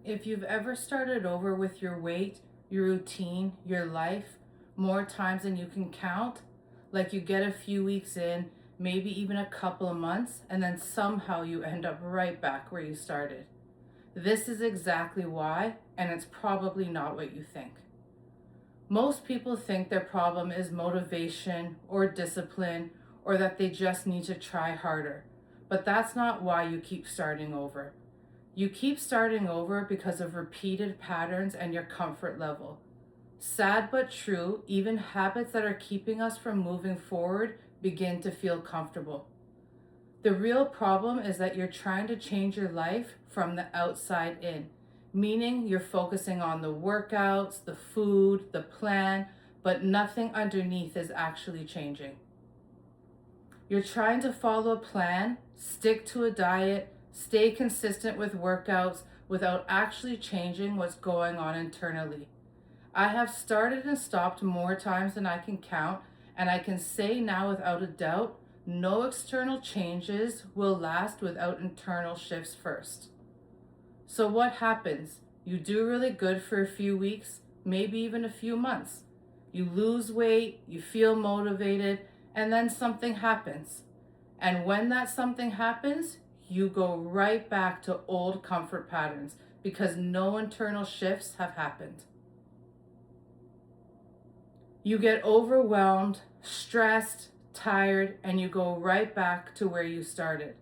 If you've ever started over with your weight, your routine, your life, more times than you can count, like you get a few weeks in, maybe even a couple of months, and then somehow you end up right back where you started. This is exactly why, and it's probably not what you think. Most people think their problem is motivation or discipline or that they just need to try harder. But that's not why you keep starting over. You keep starting over because of repeated patterns and your comfort level. Sad but true, even habits that are keeping us from moving forward begin to feel comfortable. The real problem is that you're trying to change your life from the outside in, meaning you're focusing on the workouts, the food, the plan, but nothing underneath is actually changing. You're trying to follow a plan, stick to a diet, stay consistent with workouts without actually changing what's going on internally. I have started and stopped more times than I can count, and I can say now without a doubt, no external changes will last without internal shifts first. So what happens? You do really good for a few weeks, maybe even a few months. You lose weight, you feel motivated, and then something happens. And when that something happens, you go right back to old comfort patterns because no internal shifts have happened. You get overwhelmed, stressed, tired, and you go right back to where you started.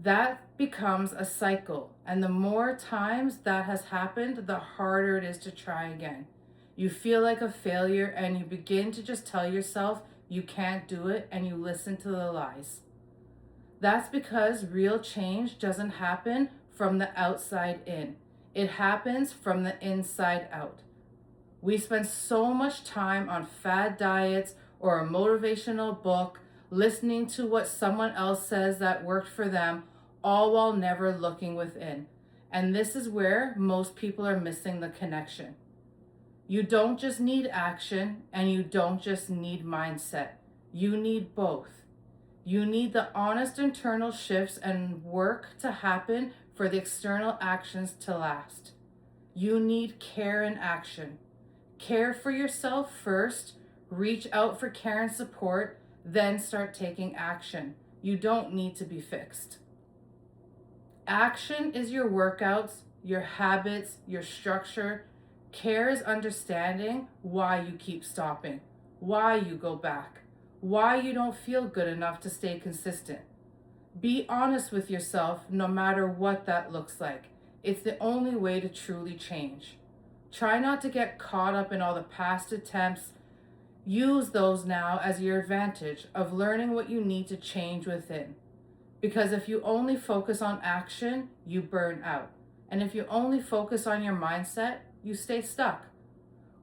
That becomes a cycle, and the more times that has happened, the harder it is to try again. You feel like a failure and you begin to just tell yourself you can't do it, and you listen to the lies. That's because real change doesn't happen from the outside in. It happens from the inside out. We spend so much time on fad diets or a motivational book, listening to what someone else says that worked for them, all while never looking within. And this is where most people are missing the connection. You don't just need action, and you don't just need mindset. You need both. You need the honest internal shifts and work to happen for the external actions to last. You need care and action. Care for yourself first, reach out for care and support, then start taking action. You don't need to be fixed. Action is your workouts, your habits, your structure. Care is understanding why you keep stopping, why you go back, why you don't feel good enough to stay consistent. Be honest with yourself no matter what that looks like. It's the only way to truly change. Try not to get caught up in all the past attempts. Use those now as your advantage of learning what you need to change within. Because if you only focus on action, you burn out. And if you only focus on your mindset, you stay stuck.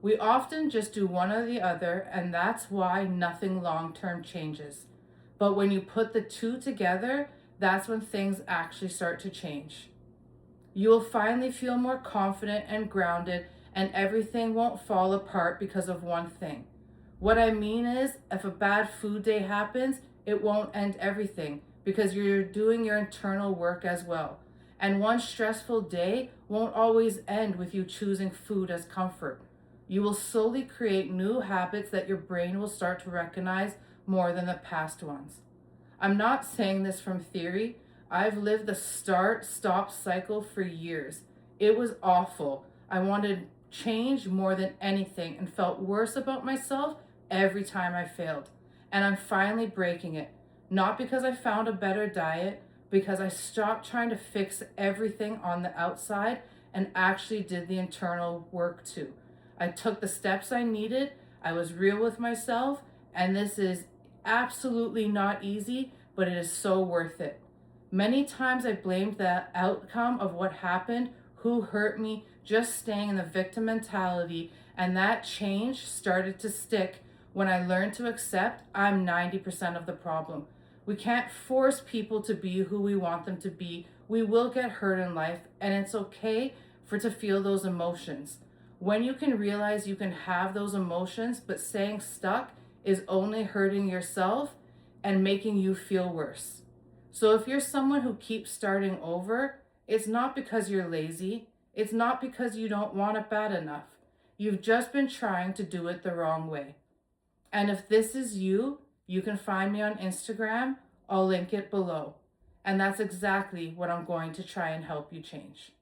We often just do one or the other, and that's why nothing long-term changes. But when you put the two together, that's when things actually start to change. You will finally feel more confident and grounded, and everything won't fall apart because of one thing. What I mean is, if a bad food day happens, it won't end everything because you're doing your internal work as well. And one stressful day won't always end with you choosing food as comfort. You will slowly create new habits that your brain will start to recognize more than the past ones. I'm not saying this from theory. I've lived the start-stop cycle for years. It was awful. I wanted change more than anything and felt worse about myself every time I failed. And I'm finally breaking it. Not because I found a better diet, because I stopped trying to fix everything on the outside and actually did the internal work too. I took the steps I needed, I was real with myself, and this is absolutely not easy, but it is so worth it. Many times I blamed the outcome of what happened, who hurt me, just staying in the victim mentality, and that change started to stick when I learned to accept I'm 90% of the problem. We can't force people to be who we want them to be. We will get hurt in life, and it's okay to feel those emotions. When you can realize you can have those emotions, but staying stuck is only hurting yourself and making you feel worse. So if you're someone who keeps starting over, it's not because you're lazy. It's not because you don't want it bad enough. You've just been trying to do it the wrong way. And if this is you, you can find me on Instagram. I'll link it below. And that's exactly what I'm going to try and help you change.